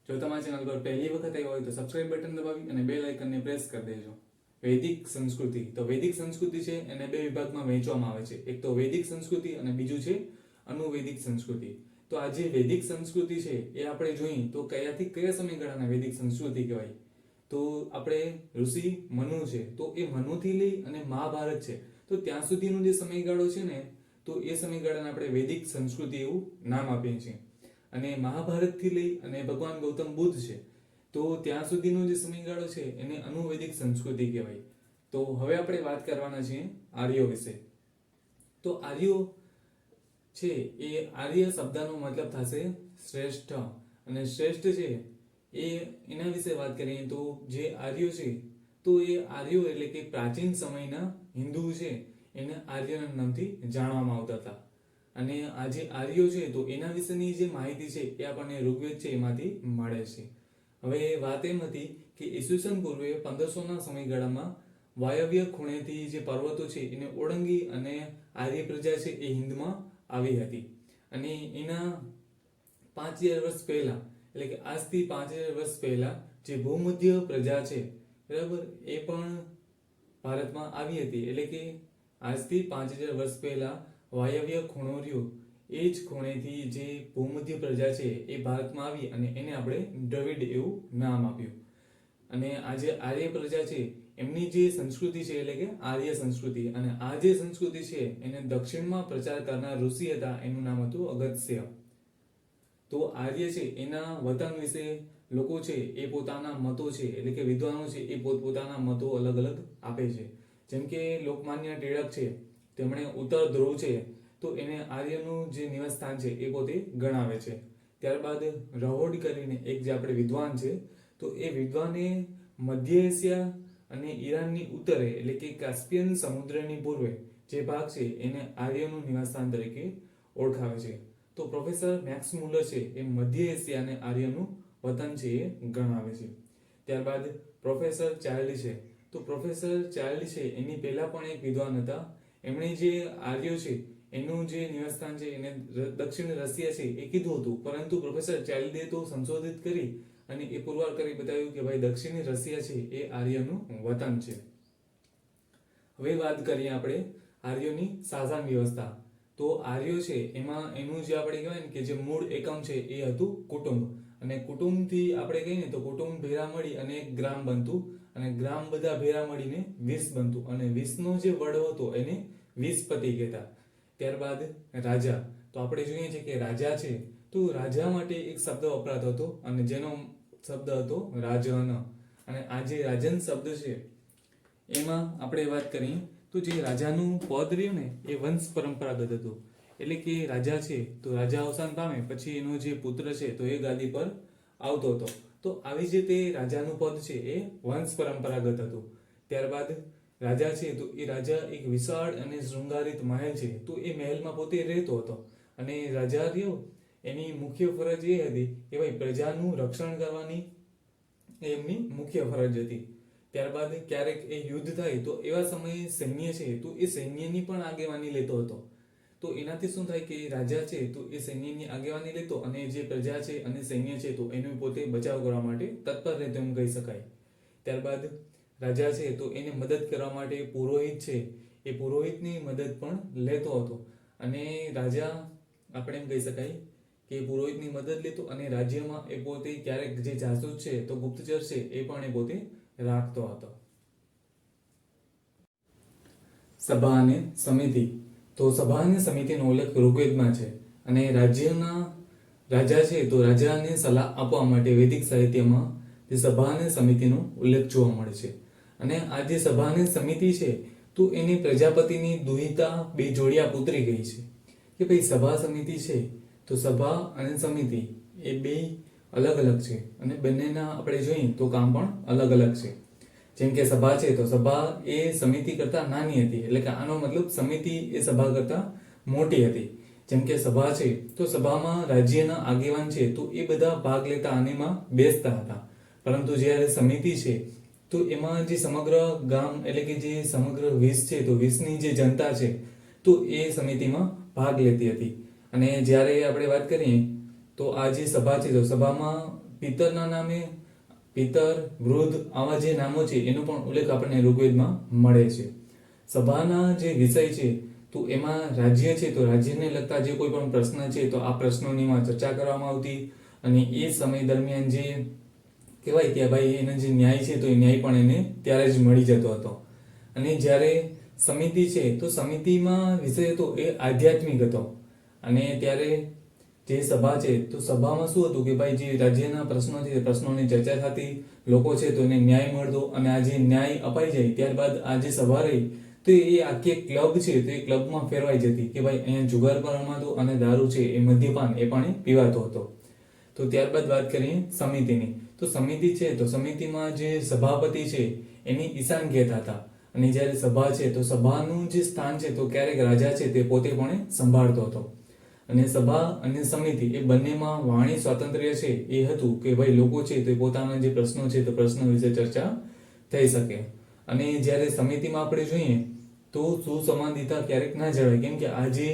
જો તમારી ચેનલ પર પહેલી વખત આવ્યા હોય તો સબસ્ક્રાઇબ બટન દબાવી અને બેલ આઇકનને પ્રેસ કરી દેજો. વૈદિક સંસ્કૃતિ. તો વૈદિક સંસ્કૃતિ છે એને બે વિભાગમાં વહેંચવામાં આવે છે. એક તો વૈદિક સંસ્કૃતિ અને બીજું છે અનુવૈદિક સંસ્કૃતિ. તો આ જે વૈદિક સંસ્કૃતિ છે એ આપણે જોઈએ તો કયાથી કયા સમયગાળાના વૈદિક સંસ્કૃતિ કહેવાય. તો આપણે ઋષિ મનુ છે તો એ મનુથી લઈ અને મહાભારત છે તો ત્યાં સુધીનો જે સમયગાળો છે ને તો એ સમયગાળાને આપણે વૈદિક સંસ્કૃતિ એવું નામ આપીએ છીએ. અને મહાભારતથી લઈ અને ભગવાન ગૌતમ બુદ્ધ છે તો ત્યાં સુધીનો જે સમયગાળો છે એને અનુવૈદિક સંસ્કૃતિ કહેવાય. તો હવે આપણે વાત કરવાના છીએ આર્યો વિશે. તો આર્યો છે એ આર્ય શબ્દનો મતલબ થશે શ્રેષ્ઠ. અને શ્રેષ્ઠ છે એ એના વિશે વાત કરીએ તો જે આર્યો છે તો એ આર્યો એટલે કે પ્રાચીન સમયના હિન્દુ છે એને આર્યના નામથી જાણવામાં આવતા હતા. અને આ જે આર્યો છે તો એના વિશેની જે માહિતી છે એ આપણને ઋગ્વેદ છે એમાંથી મળે છે. હવે વાત એમ હતી કે ઈસવીસન પૂર્વે 1500ના સમયગાળામાં વાયવ્ય ખૂણેથી જે પર્વતો છે એને ઓળંગી અને આર્ય પ્રજા છે એ હિંદમાં આવી હતી. અને એના 5000 વર્ષ પહેલા એટલે કે આજથી 5000 વર્ષ પહેલા જે ભૂમધ્ય પ્રજા છે બરાબર એ પણ ભારતમાં આવી હતી. એટલે કે આજથી 5000 વર્ષ પહેલા વાયવ્ય ખૂણો રહ્યો એ જ ખૂણેથી જે ભૂમધ્ય પ્રજા છે એ ભારતમાં આવી અને એને આપણે દ્રવિડ એવું નામ આપ્યું. અને આ જે આર્ય પ્રજા છે એમની જે સંસ્કૃતિ છે એટલે કે આર્ય સંસ્કૃતિ. અને આ જે સંસ્કૃતિ છે એને દક્ષિણમાં પ્રચાર કરનાર ઋષિ હતા એનું નામ હતું અગસ્ત્ય. તો આર્ય છે એના વતન વિશે લોકો છે એ પોતાના મતો છે એટલે કે વિદ્વાનો છે એ પોતપોતાના મતો અલગ અલગ આપે છે. જેમ કે લોકમાન્ય ટિળક છે તેમણે ઉત્તર ધ્રુવ છે તો એને આર્યનું જે નિવાસ સ્થાન છે એ પોતે ગણાવે છે. ત્યારબાદ રહોડ કરીને એક જે આપણે વિદ્વાન છે તો એ વિદ્વાને મધ્ય એશિયા અને ઈરાનની ઉત્તરે એટલે કે કાસ્પિયન સમુદ્રની પૂર્વે જે ભાગ છે એને આર્યનું નિવાસ સ્થાન તરીકે ઓળખાવે છે. તો પ્રોફેસર મેક્સ મુલર છે એ મધ્ય એશિયા અને આર્યનું વતન છે એ ગણાવે છે. ત્યારબાદ પ્રોફેસર ચાર્લી છે તો પ્રોફેસર ચાર્લી છે એની પહેલા પણ એક વિદ્વાન હતા. એમણે જે આર્યો છે એનું જે નિવાસસ્થાન છે એને દક્ષિણ રશિયા છે એ કીધું હતું, પરંતુ પ્રોફેસર ચાર્લીએ તો સંશોધિત કરી અને એ પુરવાર કરી બતાવ્યું કે ભાઈ દક્ષિણ રશિયા છે એ આર્યનું વતન છે. હવે વાત કરીએ આપણે આર્યોની શાસન વ્યવસ્થા. તો આર્યો છે એમાં એનું જે આપણે કહેવાય ને કે જે મૂળ એકમ છે એ હતું કુટુંબ. અને કુટુંબથી આપણે કહીએ ને તો કુટુંબ ભેરા મળી અને એક ગ્રામ બનતું અને ગ્રામ બધા ભેરા મળીને 20 બનતું અને 20નો જે વડો હતો એને 20પતિ કહેતા. ત્યારબાદ રાજા. તો આપણે જોઈએ છે કે રાજા છે તો રાજા માટે એક શબ્દ વપરાતો હતો અને જેનો શબ્દ હતો રાજન. અને આ જે રાજન શબ્દ છે એમાં આપણે વાત કરીએ તો જે રાજાનું પદ રહ્યું ને એ વંશ પરંપરાગત હતું. એટલે કે રાજા છે તો રાજા અવસાન પામે પછી એનો જે પુત્ર છે તો એ ગાદી પર આવતો હતો. તો આવી જ રીતે રાજાનું પદ છે એ વંશ પરંપરાગત હતું. ત્યારબાદ રાજા છે તો એ રાજા એક વિશાળ અને શૃંગારિત મહેલ છે તો એ મહેલમાં પોતે રહેતો હતો. અને રાજા રહ્યો એની મુખ્ય ફરજ એ હતી કે ભાઈ પ્રજાનું રક્ષણ કરવાની એમની મુખ્ય ફરજ હતી. ત્યારબાદ ક્યારેક એ યુદ્ધ થાય તો એવા સમયે સૈન્ય છે તો એ સૈન્યની પણ આગેવાની લેતો હતો. તો એનાથી શું થાય કે રાજા છે તો એ સૈન્યની આગેવાની લેતો અને જે પ્રજા છે અને સૈન્ય છે તો એનો પોતે બચાવ કરવા માટે તત્પર રહેતો એમ કહી શકાય. ત્યારબાદ રાજા છે તો એને મદદ કરવા માટે પુરોહિત છે એ પુરોહિતની મદદ પણ લેતો હતો. અને રાજા આપણે એમ કહી શકાય કે પુરોહિતની મદદ લેતો અને રાજ્યમાં એ પોતે ક્યારેક જે જાસૂસ છે તો ગુપ્તચર છે એ પણ એ પોતે રાખતો હતો. સભા અને સમિતિ. તો સભા અને સમિતિનો ઉલ્લેખ ઋગ્વેદમાં છે. અને રાજ્યના રાજા છે તો રાજાને સલાહ આપવા માટે વૈદિક સાહિત્યમાં જે સભા અને સમિતિનો ઉલ્લેખ જોવા મળે છે. અને આ જે સભા અને સમિતિ છે તો એની પ્રજાપતિની દુહિતા બે જોડિયા પુત્રી ગઈ છે કે ભાઈ સભા સમિતિ છે તો સભા અને સમિતિ એ બે અલગ અલગ છે અને બંનેના આપણે જોઈએ તો કામ પણ અલગ અલગ છે. જેમ કે સભા છે તો સભા એ સમિતિ કરતા નાની હતી એટલે કે આનો મતલબ સમિતિ એ સભા કરતા મોટી હતી. જેમ કે સભા છે તો સભામાં રાજ્યના આગેવાન છે તો એ બધા ભાગ લેતા અને એમાં બેસતા હતા. પરંતુ જ્યારે સમિતિ છે તો એમાં જે સમગ્ર ગામ એટલે કે જે સમગ્ર 20 છે તો 20ની જે જનતા છે તો એ સમિતિમાં ભાગ લેતી હતી. અને જ્યારે આપણે વાત કરીએ તો આ જે સભા છે તો સભામાં પિતરના નામે પિતર, વૃદ્ધ આવા જે નામો છે એનો પણ ઉલ્લેખ આપણને ઋગ્વેદમાં મળે છે. સભાના જે વિષય છે તો એમાં રાજ્ય છે તો રાજ્યને લગતા જે કોઈ પણ પ્રશ્ન છે તો આ પ્રશ્નોની ચર્ચા કરવામાં આવતી, અને એ સમય દરમિયાન જે કહેવાય કે ભાઈ એનો જે ન્યાય છે તો એ ન્યાય પણ એને ત્યારે જ મળી જતો હતો. અને જ્યારે સમિતિ છે તો સમિતિમાં વિષય હતો એ આધ્યાત્મિક હતો, અને ત્યારે જે સભા છે તો સભામાં શું હતું કે ભાઈ જે રાજ્યના પ્રશ્નો છે પ્રશ્નોની ચર્ચા થતી, લોકો છે તો એને ન્યાય મળતો, અને આ જે ન્યાય અપાઈ જાય ત્યારબાદ આ જે સભા રહી તો એ આખી ક્લબ છે તો એ ક્લબમાં ફેરવાઈ જતી કે ભાઈ અહીંયા જુગાર પણ રમાતો અને દારૂ છે એ મદ્યપાન એ પણ પીવાતો હતો. તો ત્યારબાદ વાત કરીએ સમિતિની. તો સમિતિ છે તો સમિતિમાં જે સભાપતિ છે એની ઈશાન કહેતા હતા, અને જ્યારે સભા છે તો સભાનું જે સ્થાન છે તો ક્યારેક રાજા છે તે પોતે પણ સંભાળતો હતો. અને સભા અને સમિતિ એ બંનેમાં વાણી સ્વાતંત્ર્ય છે એ હતું કે ભાઈ લોકો છે તો પોતાના જે પ્રશ્નો છે તો પ્રશ્નો વિશે ચર્ચા થઈ શકે. અને જ્યારે સમિતિમાં આપણે જોઈએ તો સુસંવાદિતા ક્યારેક ના જળવાય, કેમ કે આ જે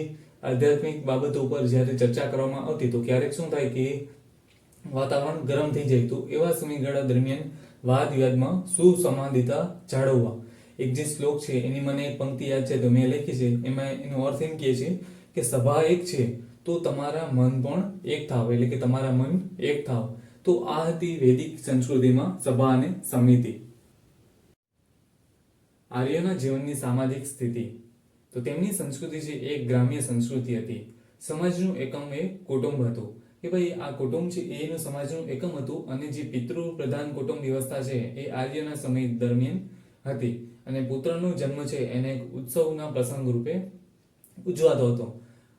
આધ્યાત્મિક બાબતો ઉપર જ્યારે ચર્ચા કરવામાં આવતી તો ક્યારેક શું થાય કે વાતાવરણ ગરમ થઈ જાય. તો એવા સમયગાળા દરમિયાન વાદ વિવાદમાં સુસંવાદિતા જાળવવા એક જે શ્લોક છે એની મને એક પંક્તિ યાદ છે તો મેં લખી છે. એમાં એનો અર્થ એમ કહે છે કે સભા એક છે તો તમારા મન પણ એક થાવ, એટલે કે તમારા મન એક થાવ. તો આ હતી વૈદિક સંસ્કૃતિમાં સભા અને સમિતિ. આર્યના જીવનની સામાજિક સ્થિતિ. તો તેમની સંસ્કૃતિ છે એક ગ્રામ્ય સંસ્કૃતિ હતી. સમાજનું એકમ એ કુટુંબ હતું કે ભાઈ આ કુટુંબ છે એનું સમાજનું એકમ હતું, અને જે પિતૃ પ્રધાન કુટુંબ વ્યવસ્થા છે એ આર્યના સમય દરમિયાન હતી. અને પુત્રનો જન્મ છે એને એક ઉત્સવના પ્રસંગ રૂપે ઉજવાતો હતો.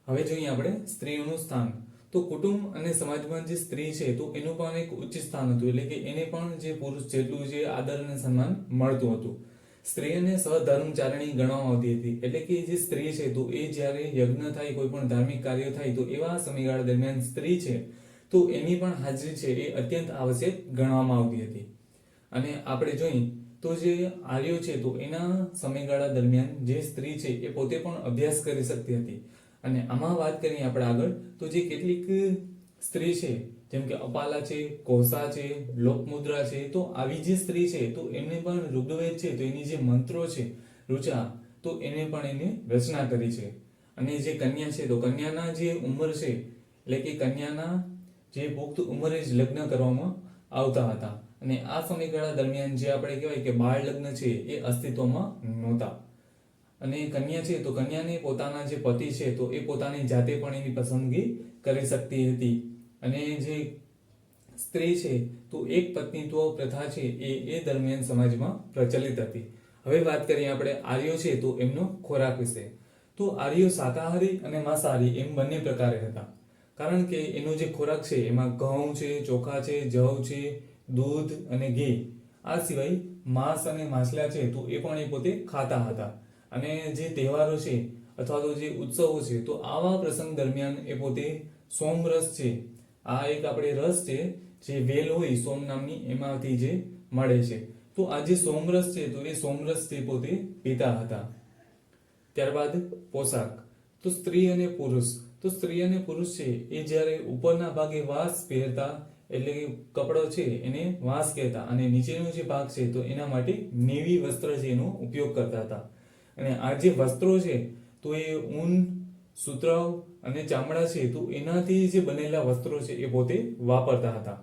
હવે જોઈએ આપણે સ્ત્રીઓનું સ્થાન. તો કુટુંબ અને સમાજમાં જે સ્ત્રી છે તો એનું પણ એક ઉચ્ચ સ્થાન હતું, એટલે કે એને પણ જે પુરુષ જેટલું જે આદર અને સન્માન મળતું હતું. સ્ત્રીને સહધર્મચારિણી ગણવામાં આવતી હતી, એટલે કે જે સ્ત્રી છે તો એ જ્યારે યજ્ઞ થાય, કોઈ પણ ધાર્મિક કાર્ય થાય તો એવા સમયગાળા દરમિયાન સ્ત્રી છે તો એની પણ હાજરી છે એ અત્યંત આવશ્યક ગણવામાં આવતી હતી. અને આપણે જોઈએ તો જે આર્યો છે તો એના સમયગાળા દરમિયાન જે સ્ત્રી છે એ પોતે પણ અભ્યાસ કરી શકતી હતી. અને આમાં વાત કરીએ આપણે આગળ તો જે કેટલીક સ્ત્રી છે જેમ કે અપાલા છે, કોસા છે, લોકમુદ્રા છે, તો આવી જે સ્ત્રી છે તો એમને પણ ઋગ્વેદ છે તો એની જે મંત્રો છે ઋચા તો એને પણ એને રચના કરી છે. અને જે કન્યા છે તો કન્યાના જે ઉંમર છે એટલે કે કન્યાના જે પુખ્ત ઉંમરે જ લગ્ન કરવામાં આવતા હતા. અને આ સમયગાળા દરમિયાન જે આપણે કહેવાય કે બાળ લગ્ન છે એ અસ્તિત્વમાં નહોતા. અને કન્યા છે તો કન્યાને પોતાના જે પતિ છે તો એ પોતાની જાતે પણ એની પસંદગી કરી શકતી હતી. અને જે સ્ત્રી છે તો એક પત્નીત્વ પ્રથા છે એ દરમિયાન સમાજમાં પ્રચલિત હતી. હવે વાત કરીએ આપણે આર્યો છે તો એમનો ખોરાક વિશે. તો આર્યો શાકાહારી અને માંસાહારી એમ બંને પ્રકારે હતા, કારણ કે એનો જે ખોરાક છે એમાં ઘઉં છે, ચોખા છે, જવ છે, દૂધ અને ઘી, આ સિવાય માંસ અને માછલા છે તો એ પણ એ પોતે ખાતા હતા. અને જે તહેવારો છે અથવા તો જે ઉત્સવો છે તો આવા પ્રસંગ દરમિયાન એ પોતે સોમરસ છે, આ એક આપણે રસ છે જે વેલ હોય સોમ નામની એમાંથી જે મળે છે તો આ જે સોમરસ છે તો એ સોમરસ તે પોતે પીતા હતા. ત્યારબાદ પોશાક. તો સ્ત્રી અને પુરુષ. તો સ્ત્રી અને પુરુષ છે એ જ્યારે ઉપરના ભાગે વાસ પહેરતા એટલે કે કપડો છે એને વાસ કહેતા, અને નીચેનો જે ભાગ છે તો એના માટે નેવી વસ્ત્ર છે એનો ઉપયોગ કરતા હતા. અને આ જે વસ્ત્રો છે તો એ ઊન, સૂતરાવ અને ચામડા છે તો એનાથી જે બનેલા વસ્ત્રો છે એ પોતે વાપરતા હતા.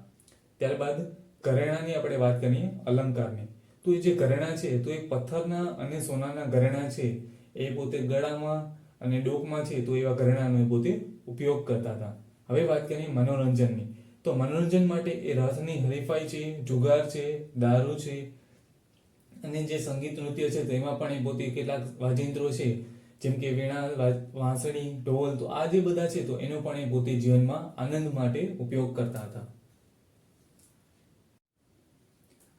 ત્યારબાદ ઘરેણાની આપણે વાત કરીએ, અલંકારની. તો એ જે ઘરેણા છે તો એ પથ્થરના અને સોનાના ઘરેણા છે એ પોતે ગળામાં અને ડોકમાં છે તો એવા ઘરેણાનો પોતે ઉપયોગ કરતા હતા. હવે વાત કરીએ મનોરંજનની. તો મનોરંજન માટે એ રસની હરીફાઈ છે, જુગાર છે, દારૂ છે, અને જે સંગીત નૃત્ય છે તો એમાં પણ એ પોતે કેટલાક વાજિંત્રો છે જેમ કે વીણા, વાંસળી, ઢોલ, તો આ જે બધા છે તો એનો પણ એ પોતે જીવનમાં આનંદ માટે ઉપયોગ કરતા હતા.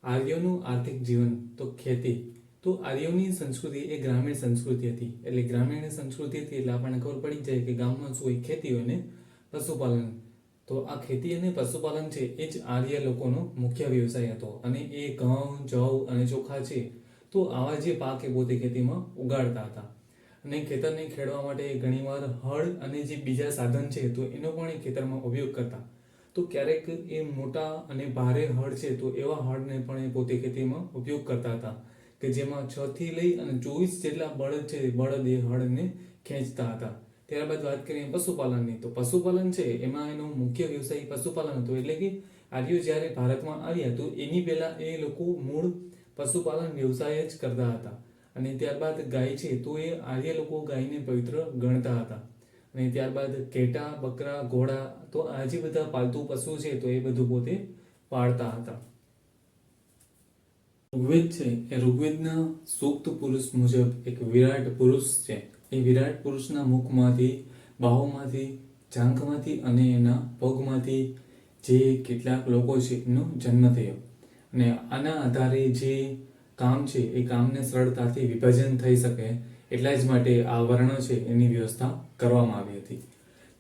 આર્યોનું આર્થિક જીવન. તો ખેતી. તો આર્યોની સંસ્કૃતિ એ ગ્રામીણ સંસ્કૃતિ હતી, એટલે ગ્રામીણ સંસ્કૃતિ હતી એટલે આપણને ખબર પડી જાય કે ગામમાં શું હોય, ખેતી હોય ને પશુપાલન. તો આ ખેતી અને પશુપાલન છે એ જ આર્ય લોકોનો મુખ્ય વ્યવસાય હતો. અને એ ઘઉં, જવ અને ચોખા છે તો આવા જે પાક એ પોતે ખેતીમાં ઉગાડતા હતા. અને ખેતરને ખેડવા માટે ઘણીવાર હળ અને જે બીજા સાધન છે તો એનો પણ એ ખેતરમાં ઉપયોગ કરતા. તો ક્યારેક એ મોટા અને ભારે હળ છે તો એવા હળને પણ એ પોતે ખેતીમાં ઉપયોગ કરતા હતા કે જેમાં 6 થી લઈ અને 24 જેટલા બળદ છે બળદ એ હળને ખેંચતા હતા. ત્યારબાદ વાત કરીએ પશુપાલનની, તો પશુપાલન છે એમાં એનો મુખ્ય વ્યવસાય પશુપાલન હતો. એટલે કે આર્યો જ્યારે ભારતમાં આવ્યા તો એની પહેલા એ લોકો મૂળ પશુપાલન વ્યવસાય જ કરતા હતા. અને ત્યારબાદ ગાય છે તો એ આર્ય લોકો ગાયને પવિત્ર ગણતા હતા. અને ત્યારબાદ ઘેટા, બકરા, ઘોડા, તો આ જે બધા પાલતુ પશુ છે તો એ બધું પોતે પાળતા હતા. ઋગ્વેદ છે એ ઋગ્વેદના સૂક્ત પુરુષ મુજબ એક વિરાટ પુરુષ છે. એ વિરાટ પુરુષના મુખમાંથી, બાહોમાંથી, જાંઘમાંથી અને એના પગમાંથી જે કેટલાક લોકો છે એનો જન્મ થયો. અને આના આધારે જે કામ છે એ કામને સરળતાથી વિભાજન થઈ શકે એટલા જ માટે આ વર્ણ છે એની વ્યવસ્થા કરવામાં આવી હતી.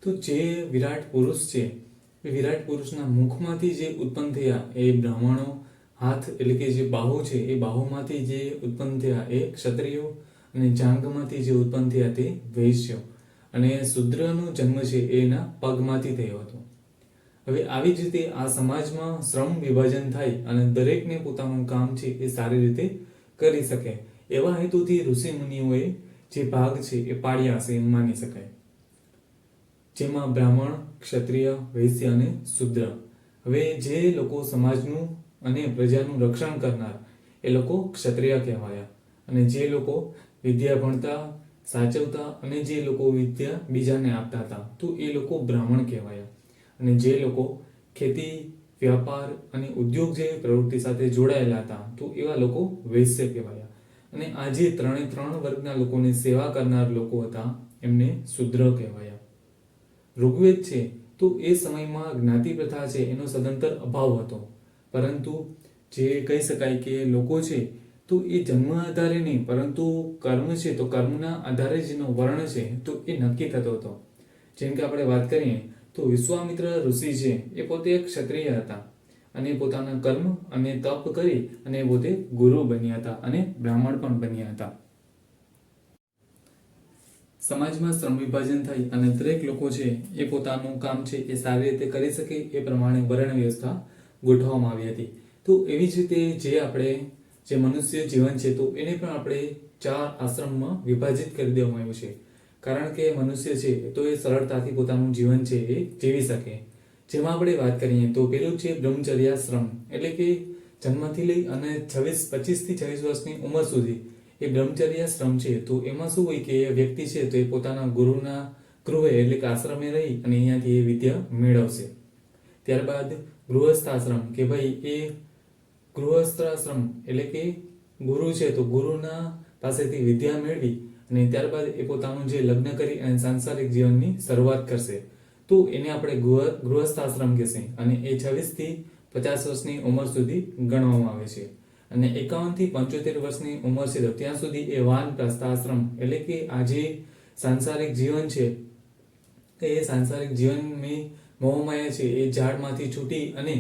તો જે વિરાટ પુરુષ છે એ વિરાટ પુરુષના મુખમાંથી જે ઉત્પન્ન થયા એ બ્રાહ્મણો, હાથ એટલે કે જે બાહુ છે એ બાહુમાંથી જે ઉત્પન્ન થયા એ ક્ષત્રિયો, અને જાંઘમાંથી જે ઉત્પન્ન થયા તે વૈશ્યો, અને શુદ્રનો જન્મ છે એના પગમાંથી થયો હતો. હવે આવી જ રીતે આ સમાજમાં શ્રમ વિભાજન થાય અને દરેકને પોતાનું કામ છે એ સારી રીતે કરી શકે એવા હેતુથી ઋષિ મુનિઓએ જે ભાગ છે એ પાડ્યા હશે એમ માની શકાય. જેમાં બ્રાહ્મણ, ક્ષત્રિય, વૈશ્ય અને શુદ્ર. હવે જે લોકો સમાજનું અને પ્રજાનું રક્ષણ કરનાર એ લોકો ક્ષત્રિય કહેવાયા. અને જે લોકો વિદ્યા ભણતા, સાચવતા અને જે લોકો વિદ્યા બીજાને આપતા હતા તો એ લોકો બ્રાહ્મણ કહેવાયા. અને જે લોકો ખેતી, વ્યાપાર અને ઉદ્યોગ જેવી પ્રવૃત્તિ સાથે જોડાયેલા હતા તો એવા લોકો વૈશ્ય કહેવાયા. અને આ જે ત્રણ વર્ગના લોકોની સેવા કરનાર લોકો હતા એમને શુદ્ર કહેવાયા. ઋગ્વેદ છે તો એ સમયમાં જ્ઞાતિ પ્રથા છે એનો સદંતર અભાવ હતો. પરંતુ જે કહી શકાય કે લોકો છે તો એ જન્મ આધારે નહીં પરંતુ કર્મ છે તો કર્મના આધારે જેનો વર્ણ છે તો એ નક્કી થતો હતો. જેમ કે આપણે વાત કરીએ તો વિશ્વામિત્ર ઋષિ છે એ પોતે એક ક્ષત્રિય હતા અને પોતાના કર્મ અને તપ કરી અને પોતે ગુરુ બન્યા હતા અને બ્રાહ્મણ પણ બન્યા હતા. સમાજમાં શ્રમ વિભાજન થઈ અને દરેક લોકો છે એ પોતાનું કામ છે એ સારી રીતે કરી શકે એ પ્રમાણે વર્ણ વ્યવસ્થા ગોઠવવામાં આવી હતી. તો એવી જ રીતે જે આપણે જે મનુષ્ય જીવન છે તો એને પણ આપણે 4 આશ્રમમાં વિભાજિત કરી દેવામાં આવ્યું છે. કારણ કે મનુષ્ય છે તો એ સરળતાથી પોતાનું જીવન છે એ જીવી શકે. જેમાં આપણે વાત કરીએ તો પેલું છે બ્રહ્મચર્યાશ્રમ, એટલે કે જન્મથી લઈ અને 25 થી 26 વર્ષની ઉંમર સુધી એ બ્રહ્મચર્યાશ્રમ છે. તો એમાં શું હોય કે વ્યક્તિ છે તો એ પોતાના ગુરુના ગૃહે એટલે કે આશ્રમે રહી અને અહીંયાથી એ વિદ્યા મેળવશે. ત્યારબાદ ગૃહસ્થાશ્રમ, કે ભાઈ એ ગૃહસ્થાશ્રમ એટલે કે ગુરુ છે તો ગુરુના પાસેથી વિદ્યા મેળવી અને ત્યારબાદ એ પોતાનું જે લગ્ન કરી અને સાંસારિક જીવનની શરૂઆત કરશે તો એને આપણે ગૃહસ્થાશ્રમ કહેશે. અને એ 26 થી 50 વર્ષની ઉંમર સુધી ગણવામાં આવે છે. અને 51 થી 75 વર્ષની ઉંમર છે તો ત્યાં સુધી એ વાનપ્રસ્થાશ્રમ એટલે કે આ જે સાંસારિક જીવન છે એ સાંસારિક જીવનની મોહમાયા છે એ ઝાડમાંથી છૂટી અને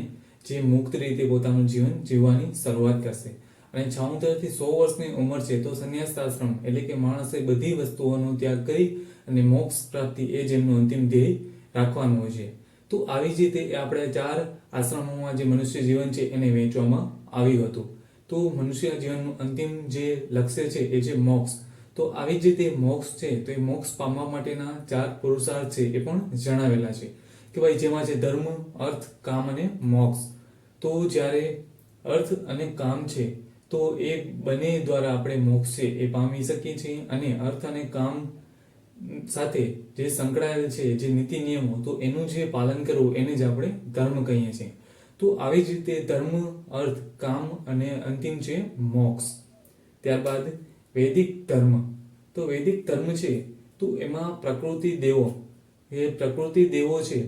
જે મુક્ત રીતે પોતાનું જીવન જીવવાની શરૂઆત કરશે. અને 76 થી 100 વર્ષની ઉંમર છે તો સંન્યાસાશ્રમ એટલે કે માણસે બધી વસ્તુઓનો ત્યાગ કરી અને મોક્ષ પ્રાપ્તિ એ જ એમનું અંતિમ ધ્યેય રાખવાનું હોય છે. તો આવી જ રીતે આપણે 4 આશ્રમોમાં જે મનુષ્ય જીવન છે એને વહેંચવામાં આવ્યું હતું. તો મનુષ્ય જીવનનું અંતિમ જે લક્ષ્ય છે એ છે મોક્ષ. તો આવી જ રીતે મોક્ષ છે તો એ મોક્ષ પામવા માટેના 4 પુરુષાર્થ છે એ પણ જણાવેલા છે કે ભાઈ જેમાં છે ધર્મ, અર્થ, કામ અને મોક્ષ. તો જ્યારે અર્થ અને કામ છે તો એ બંને દ્વારા આપણે મોક્ષ છે એ પામી શકીએ છીએ. અને અર્થ અને કામ સાથે જે સંકળાયેલ છે જે નીતિ નિયમો તો એનું જે પાલન કરવું એને જ આપણે ધર્મ કહીએ છીએ. તો આવી જ રીતે ધર્મ, અર્થ, કામ અને અંતિમ છે મોક્ષ. ત્યારબાદ વૈદિક ધર્મ. તો વૈદિક ધર્મ છે તો એમાં પ્રકૃતિ દેવો છે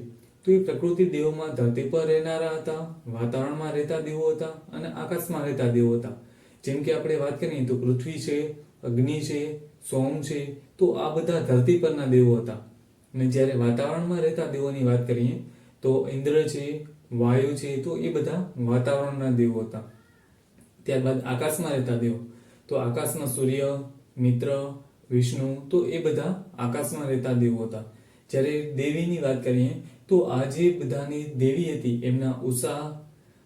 તો એ પ્રકૃતિ દેવોમાં ધરતી પર રહેનારા હતા, વાતાવરણમાં રહેતા દેવો હતા અને આકાશમાં રહેતા દેવો હતા. જેમ કે આપણે વાત કરીએ તો પૃથ્વી છે, અગ્નિ છે, સોમ છે, તો આ બધા ધરતી પરના દેવો હતા. અને જ્યારે વાતાવરણમાં રહેતા દેવોની વાત કરીએ તો ઇન્દ્ર છે, વાયુ છે, તો એ બધા વાતાવરણના દેવો હતા. ત્યારબાદ આકાશમાં રહેતા દેવો તો આકાશમાં સૂર્ય, મિત્ર, વિષ્ણુ, તો એ બધા આકાશમાં રહેતા દેવો હતા. જ્યારે દેવીની વાત કરીએ તો આ જે બધાની દેવી હતી એમના ઉષા,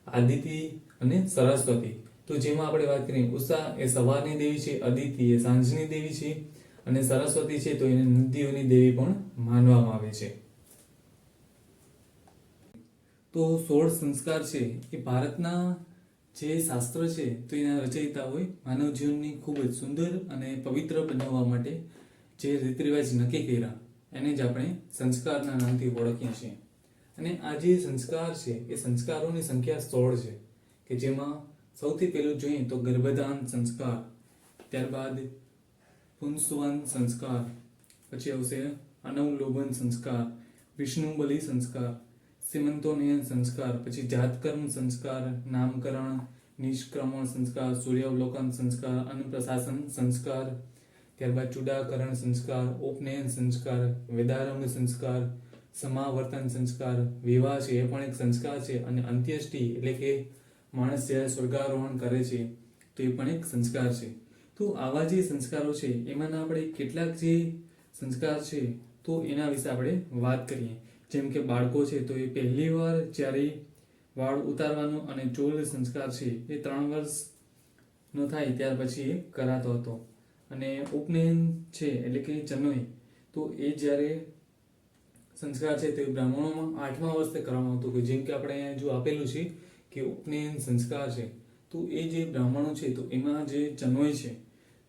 આદિતિ અને સરસ્વતી. તો જેમાં આપણે વાત કરીએ, ઉષા એ સવારની દેવી છે, અદિતિ એ સાંજની દેવી છે અને સરસ્વતી છે તો એને નદીઓની દેવી પણ માનવામાં આવે છે. તો 16 સંસ્કાર છે એ ભારતના જે શાસ્ત્ર છે તો એના રચયિતાઓએ માનવ જીવનની ખૂબ જ સુંદર અને પવિત્ર બનાવવા માટે જે રીત રિવાજ નક્કી કર્યા એને જ આપણે સંસ્કારના નામથી ઓળખીએ છીએ. અને આ જે સંસ્કાર છે એ સંસ્કારોની સંખ્યા 16 છે, કે જેમાં સૌથી પહેલું જોઈએ તો ગર્ભધાન સંસ્કાર, ત્યારબાદ પુંસવન સંસ્કાર, પછી આવશે અનવલોબન સંસ્કાર, વિષ્ણુ બલિ સંસ્કાર, સીમંતોનયન સંસ્કાર, પછી જાતકર્મ સંસ્કાર, નામકરણ, નિષ્ક્રમણ સંસ્કાર, સૂર્યાવલોકન સંસ્કાર, અન્નપ્રશાસન સંસ્કાર, ત્યારબાદ ચૂડાકરણ સંસ્કાર, ઉપનયન સંસ્કાર, વેદારંભ સંસ્કાર, સમાવર્તન સંસ્કાર, વિવાહ છે એ પણ એક સંસ્કાર છે, અને અંત્યેષ્ટિ એટલે કે માણસ જ્યારે સ્વર્ગારોહણ કરે છે તો એ પણ એક સંસ્કાર છે. તો આવા જે સંસ્કારો છે એમાંના આપણે કેટલાક જે સંસ્કાર છે તો એના વિશે આપણે વાત કરીએ. જેમ કે બાળકો છે તો એ પહેલી વાર જ્યારે વાળ ઉતારવાનો અને ચૂલ સંસ્કાર છે એ 3 વર્ષનો થાય ત્યાર પછી એ કરાતો હતો. અને ઉપનયન છે એટલે કે જનોઈ, તો એ જ્યારે સંસ્કાર છે તે બ્રાહ્મણોમાં 8મા વર્ષે કરવામાં આવતું. કે જેમ કે આપણે અહીંયા જો આપેલું છે કે ઉપનયન સંસ્કાર છે, તો એ જે બ્રાહ્મણો છે તો એમાં જે જનોઈ છે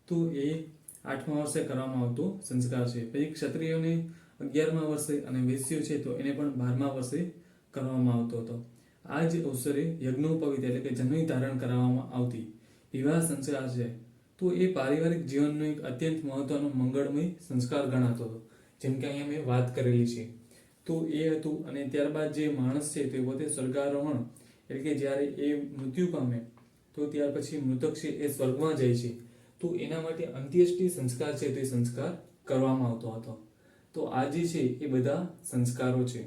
તો એ 8મા વર્ષે કરવામાં આવતો સંસ્કાર છે. પછી ક્ષત્રિયોને 11મા વર્ષે અને વૈશ્યો છે તો એને પણ 12મા વર્ષે કરવામાં આવતો હતો. આ જ અવસરે યજ્ઞોપવિત એટલે કે જનોઈ ધારણ કરાવવામાં આવતી. વિવાહ સંસ્કાર છે તો એ પારિવારિક જીવનનો એક અત્યંત મહત્વનો મંગળમય સંસ્કાર ગણાતો હતો, જેમ કે અહીંયા મેં વાત કરેલી છે. તો એ હતું. અને ત્યારબાદ જે માણસ છે તે પોતે સ્વર્ગારોહણ એટલે કે જ્યારે એ મૃત્યુ પામે તો ત્યાર પછી મૃતક છે એ સ્વર્ગમાં જાય છે, તો એના માટે અંત્યેષ્ટિ સંસ્કાર છે તે સંસ્કાર કરવામાં આવતો હતો. તો આ જે છે એ બધા સંસ્કારો છે.